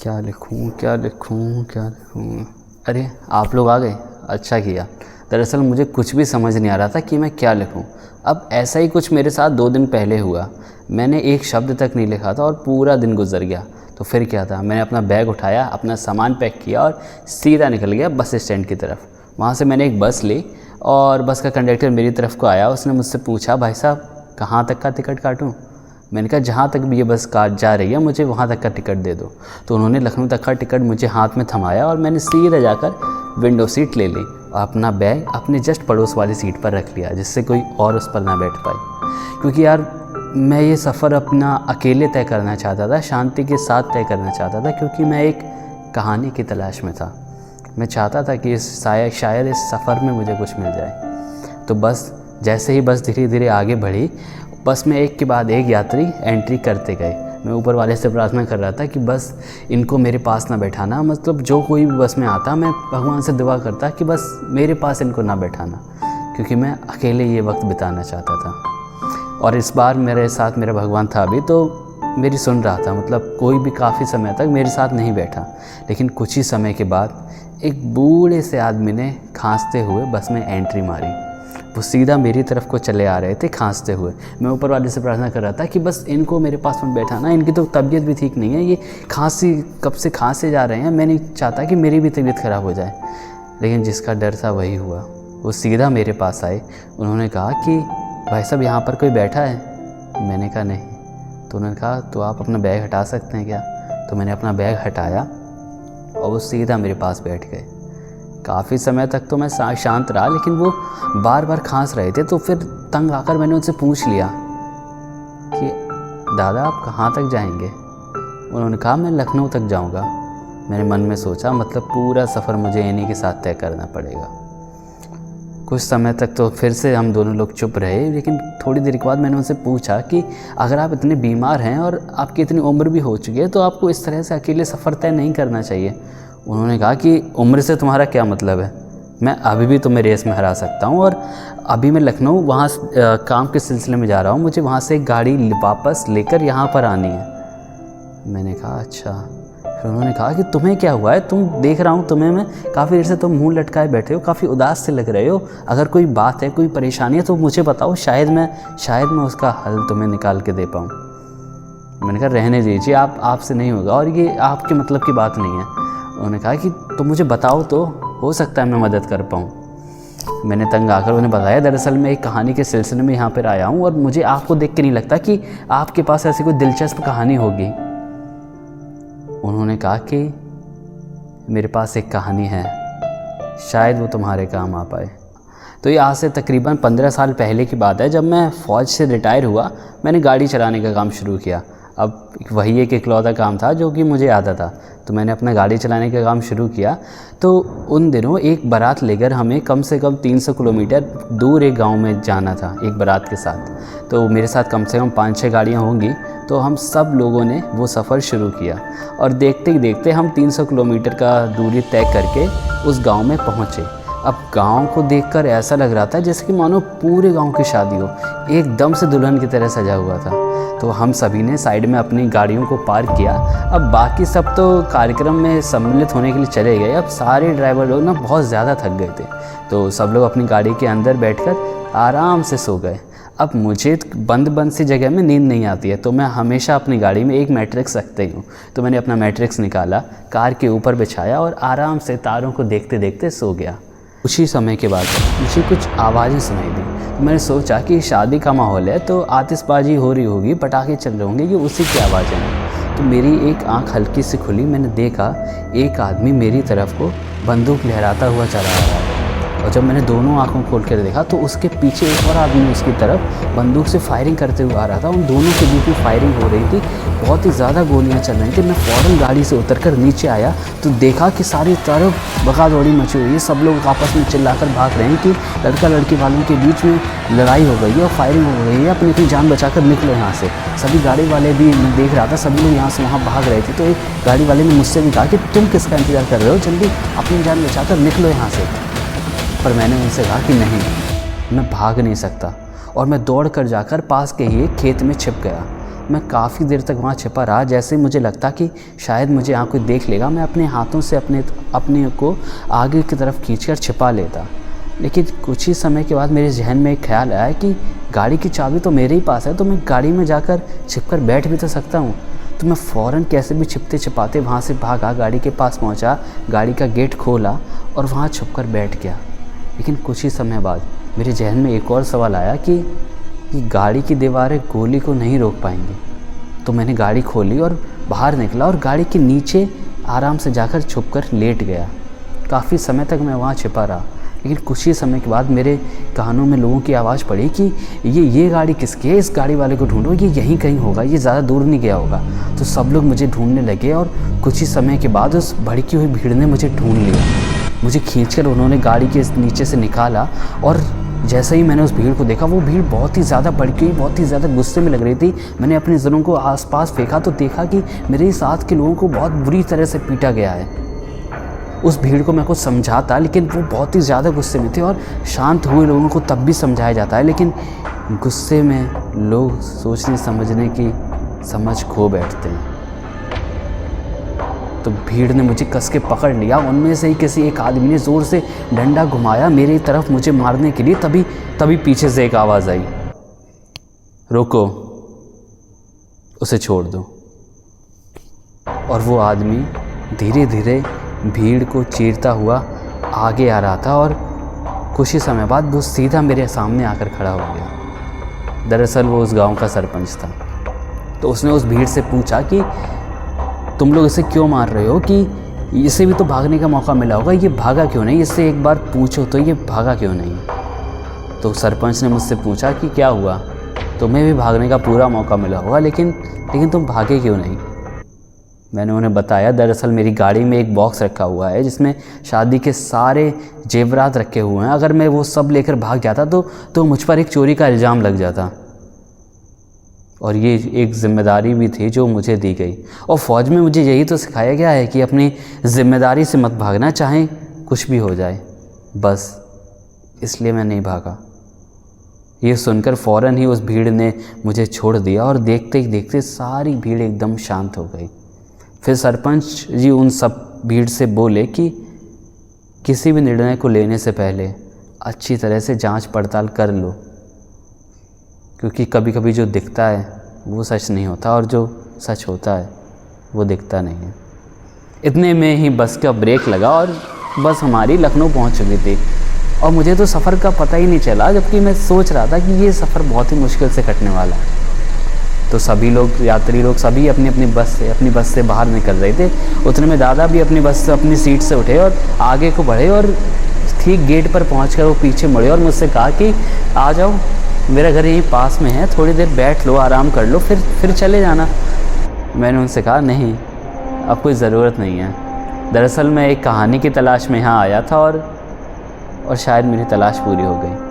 क्या लिखूं क्या लिखूं क्या लिखूं। अरे आप लोग आ गए, अच्छा किया। दरअसल मुझे कुछ भी समझ नहीं आ रहा था कि मैं क्या लिखूं। अब ऐसा ही कुछ मेरे साथ 2 दिन पहले हुआ। मैंने एक शब्द तक नहीं लिखा था और पूरा दिन गुजर गया। तो फिर क्या था, मैंने अपना बैग उठाया, अपना सामान पैक किया और सीधा निकल गया बस स्टैंड की तरफ। वहाँ से मैंने एक बस ली और बस का कंडक्टर मेरी तरफ को आया। उसने मुझसे पूछा, भाई साहब कहाँ तक का टिकट काटूँ? मैंने कहा जहाँ तक भी ये बस कार जा रही है मुझे वहाँ तक का टिकट दे दो। तो उन्होंने लखनऊ तक का टिकट मुझे हाथ में थमाया और मैंने सीधा जाकर विंडो सीट ले ली और अपना बैग अपने जस्ट पड़ोस वाली सीट पर रख लिया, जिससे कोई और उस पर ना बैठ पाए। क्योंकि यार मैं ये सफ़र अपना अकेले तय करना चाहता था, शांति के साथ तय करना चाहता था, क्योंकि मैं एक कहानी की तलाश में था। मैं चाहता था कि शायद इस सफ़र में मुझे कुछ मिल जाए। तो बस जैसे ही बस धीरे धीरे आगे बढ़ी, बस में एक के बाद एक यात्री एंट्री करते गए। मैं ऊपर वाले से प्रार्थना कर रहा था कि बस इनको मेरे पास ना बैठाना, मतलब जो कोई भी बस में आता मैं भगवान से दुआ करता कि बस मेरे पास इनको ना बैठाना, क्योंकि मैं अकेले ये वक्त बिताना चाहता था। और इस बार मेरे साथ मेरा भगवान था भी, तो मेरी सुन रहा था। मतलब कोई भी काफ़ी समय तक मेरे साथ नहीं बैठा, लेकिन कुछ ही समय के बाद एक बूढ़े से आदमी ने खांसते हुए बस में एंट्री मारी। वो सीधा मेरी तरफ को चले आ रहे थे खांसते हुए। मैं ऊपर वाले से प्रार्थना कर रहा था कि बस इनको मेरे पास में बैठाना, इनकी तो तबीयत भी ठीक नहीं है, ये खांसी कब से खांसे जा रहे हैं, मैं नहीं चाहता कि मेरी भी तबीयत ख़राब हो जाए। लेकिन जिसका डर था वही हुआ। वो सीधा मेरे पास आए। उन्होंने कहा कि भाई साहब यहाँ पर कोई बैठा है? मैंने कहा नहीं। तो उन्होंने कहा तो आप अपना बैग हटा सकते हैं क्या? तो मैंने अपना बैग हटाया और वो सीधा मेरे पास बैठ गए। काफ़ी समय तक तो मैं शांत रहा, लेकिन वो बार बार खांस रहे थे। तो फिर तंग आकर मैंने उनसे पूछ लिया कि दादा आप कहाँ तक जाएंगे? उन्होंने कहा मैं लखनऊ तक जाऊंगा। मैंने मन में सोचा मतलब पूरा सफ़र मुझे इन्हीं के साथ तय करना पड़ेगा। कुछ समय तक तो फिर से हम दोनों लोग चुप रहे, लेकिन थोड़ी देर के बाद मैंने उनसे पूछा कि अगर आप इतने बीमार हैं और आपकी इतनी उम्र भी हो चुकी है तो आपको इस तरह से अकेले सफ़र तय नहीं करना चाहिए। उन्होंने कहा कि उम्र से तुम्हारा क्या मतलब है? मैं अभी भी तुम्हें रेस में हरा सकता हूँ, और अभी मैं लखनऊ वहाँ काम के सिलसिले में जा रहा हूँ, मुझे वहाँ से एक गाड़ी वापस लेकर यहाँ पर आनी है। मैंने कहा अच्छा। फिर उन्होंने कहा कि तुम्हें क्या हुआ है? तुम देख रहा हूँ तुम्हें मैं काफ़ी देर से तुम मुंह लटकाए बैठे हो, काफ़ी उदास से लग रहे हो। अगर कोई बात है, कोई परेशानी है तो मुझे बताओ, शायद मैं उसका हल तुम्हें निकाल के दे पाऊँ। मैंने कहा रहने दीजिए, आपसे नहीं होगा और ये आपके मतलब की बात नहीं है। उन्होंने कहा कि तो मुझे बताओ तो हो सकता है मैं मदद कर पाऊँ। मैंने तंग आकर उन्हें बताया दरअसल मैं एक कहानी के सिलसिले में यहाँ पर आया हूँ और मुझे आपको देख के नहीं लगता कि आपके पास ऐसी कोई दिलचस्प कहानी होगी। उन्होंने कहा कि मेरे पास एक कहानी है, शायद वो तुम्हारे काम आ पाए। तो ये आज से तकरीबन 15 साल पहले की बात है। जब मैं फ़ौज से रिटायर हुआ, मैंने गाड़ी चलाने का काम शुरू किया। अब वही एक इकलौता काम था जो कि मुझे आता था, तो मैंने अपना गाड़ी चलाने का काम शुरू किया। तो उन दिनों एक बारात लेकर हमें कम से कम 300 किलोमीटर दूर एक गांव में जाना था एक बारात के साथ। तो मेरे साथ कम से कम 5-6 गाड़ियाँ होंगी। तो हम सब लोगों ने वो सफ़र शुरू किया और देखते ही देखते हम 300 किलोमीटर का दूरी तय करके उस गाँव में पहुँचे। अब गांव को देखकर ऐसा लग रहा था जैसे कि मानो पूरे गांव की शादी हो, एकदम से दुल्हन की तरह सजा हुआ था। तो हम सभी ने साइड में अपनी गाड़ियों को पार्क किया। अब बाकी सब तो कार्यक्रम में सम्मिलित होने के लिए चले गए। अब सारे ड्राइवर लोग ना बहुत ज़्यादा थक गए थे, तो सब लोग अपनी गाड़ी के अंदर बैठकर आराम से सो गए। अब मुझे बंद सी जगह में नींद नहीं आती है, तो मैं हमेशा अपनी गाड़ी में एक मैट्रिक्स रखती हूँ। तो मैंने अपना मैट्रिक्स निकाला, कार के ऊपर बिछाया और आराम से तारों को देखते देखते सो गया। कुछ ही समय के बाद मुझे कुछ आवाज़ें सुनाई दी। तो मैंने सोचा कि शादी का माहौल है तो आतिशबाजी हो रही होगी, पटाखे चल रहे होंगे, ये उसी की आवाज़ें हैं। तो मेरी एक आंख हल्की से खुली, मैंने देखा एक आदमी मेरी तरफ को बंदूक लहराता हुआ चला आ रहा है। और जब मैंने दोनों आंखों खोल कर देखा तो उसके पीछे एक और आदमी उसकी तरफ बंदूक से फायरिंग करते हुए आ रहा था। उन दोनों के बीच में फायरिंग हो रही थी, बहुत ही ज़्यादा गोलियां चल रही थी। मैं फ़ौरन गाड़ी से उतरकर नीचे आया तो देखा कि सारी तरफ भगा दौड़ी मची हुई है। सब लोग आपस में चिल्लाकर भाग रहे हैं कि लड़का लड़की वालों के बीच में लड़ाई हो गई है और फायरिंग हो गई है, अपनी अपनी जान बचाकर निकलो यहाँ से। सभी गाड़ी वाले भी, मैं देख रहा था सभी लोग यहाँ से वहाँ भाग रहे थे। तो एक गाड़ी वाले ने मुझसे भी कहा कि तुम किसका इंतज़ार कर रहे हो, जल्दी अपनी जान बचाकर निकलो यहाँ से। पर मैंने उनसे कहा कि नहीं, मैं भाग नहीं सकता, और मैं दौड़ कर जाकर पास के ही एक खेत में छिप गया। मैं काफ़ी देर तक वहाँ छिपा रहा। जैसे मुझे लगता कि शायद मुझे यहाँ कोई देख लेगा, मैं अपने हाथों से अपने को आगे की तरफ खींचकर छिपा लेता। लेकिन कुछ ही समय के बाद मेरे जहन में एक ख्याल आया कि गाड़ी की चाबी तो मेरे ही पास है, तो मैं गाड़ी में जाकर छिपकर बैठ भी तो सकता हूँ। तो मैं फ़ौरन कैसे भी छिपते छिपाते वहाँ से भागा, गाड़ी के पास पहुँचा, गाड़ी का गेट खोला और वहाँ छुपकर बैठ गया। लेकिन कुछ ही समय बाद मेरे जहन में एक और सवाल आया कि गाड़ी की दीवारें गोली को नहीं रोक पाएंगी। तो मैंने गाड़ी खोली और बाहर निकला और गाड़ी के नीचे आराम से जाकर छुपकर लेट गया। काफ़ी समय तक मैं वहाँ छिपा रहा। लेकिन कुछ ही समय के बाद मेरे कानों में लोगों की आवाज़ पड़ी कि ये गाड़ी किसकी है, इस गाड़ी वाले को ढूंढो, ये यहीं कहीं होगा, ये ज़्यादा दूर नहीं गया होगा। तो सब लोग मुझे ढूंढने लगे और कुछ ही समय के बाद उस भड़की हुई भीड़ ने मुझे ढूंढ लिया। मुझे खींचकर उन्होंने गाड़ी के नीचे से निकाला और जैसे ही मैंने उस भीड़ को देखा, वो भीड़ बहुत ही ज़्यादा भड़की हुई, बहुत ही ज़्यादा गुस्से में लग रही थी। मैंने अपने ज़रों को आसपास फेंका तो देखा कि मेरे साथ के लोगों को बहुत बुरी तरह से पीटा गया है। उस भीड़ को मैं कुछ समझाता, लेकिन वो बहुत ही ज़्यादा गुस्से में थे और शांत हुए लोगों को तब भी समझाया जाता है, लेकिन गुस्से में लोग सोचने समझने की समझ खो बैठते हैं। तो भीड़ ने मुझे कस के पकड़ लिया। उनमें से ही किसी एक आदमी ने ज़ोर से डंडा घुमाया मेरी तरफ मुझे मारने के लिए। तभी पीछे से एक आवाज़ आई, रोको, उसे छोड़ दो। और वो आदमी धीरे धीरे भीड़ को चीरता हुआ आगे आ रहा था और कुछ ही समय बाद वो सीधा मेरे सामने आकर खड़ा हो गया। दरअसल वो उस गांव का सरपंच था। तो उसने उस भीड़ से पूछा कि तुम लोग इसे क्यों मार रहे हो, कि इसे भी तो भागने का मौका मिला होगा, ये भागा क्यों नहीं, इससे एक बार पूछो तो ये भागा क्यों नहीं। तो सरपंच ने मुझसे पूछा कि क्या हुआ, तुम्हें भी भागने का पूरा मौका मिला होगा, लेकिन तुम भागे क्यों नहीं। मैंने उन्हें बताया, दरअसल मेरी गाड़ी में एक बॉक्स रखा हुआ है जिसमें शादी के सारे जेवरात रखे हुए हैं। अगर मैं वो सब लेकर भाग जाता तो मुझ पर एक चोरी का इल्ज़ाम लग जाता, और ये एक ज़िम्मेदारी भी थी जो मुझे दी गई। और फ़ौज में मुझे यही तो सिखाया गया है कि अपनी ज़िम्मेदारी से मत भागना, चाहे कुछ भी हो जाए। बस इसलिए मैं नहीं भागा। ये सुनकर फ़ौरन ही उस भीड़ ने मुझे छोड़ दिया और देखते ही देखते सारी भीड़ एकदम शांत हो गई। फिर सरपंच जी उन सब भीड़ से बोले कि किसी भी निर्णय को लेने से पहले अच्छी तरह से जांच पड़ताल कर लो, क्योंकि कभी कभी जो दिखता है वो सच नहीं होता और जो सच होता है वो दिखता नहीं है। इतने में ही बस का ब्रेक लगा और बस हमारी लखनऊ पहुंच चुकी थी और मुझे तो सफ़र का पता ही नहीं चला, जबकि मैं सोच रहा था कि ये सफ़र बहुत ही मुश्किल से कटने वाला है। तो सभी लोग, यात्री लोग सभी अपनी बस से बाहर निकल रहे थे। उतने में दादा भी अपनी बस से अपनी सीट से उठे और आगे को बढ़े और ठीक गेट पर पहुंचकर वो पीछे मुड़े और मुझसे कहा कि आ जाओ, मेरा घर यहीं पास में है, थोड़ी देर बैठ लो, आराम कर लो, फिर चले जाना। मैंने उनसे कहा नहीं, अब कोई ज़रूरत नहीं है। दरअसल मैं एक कहानी की तलाश में यहाँ आया था और शायद मेरी तलाश पूरी हो गई।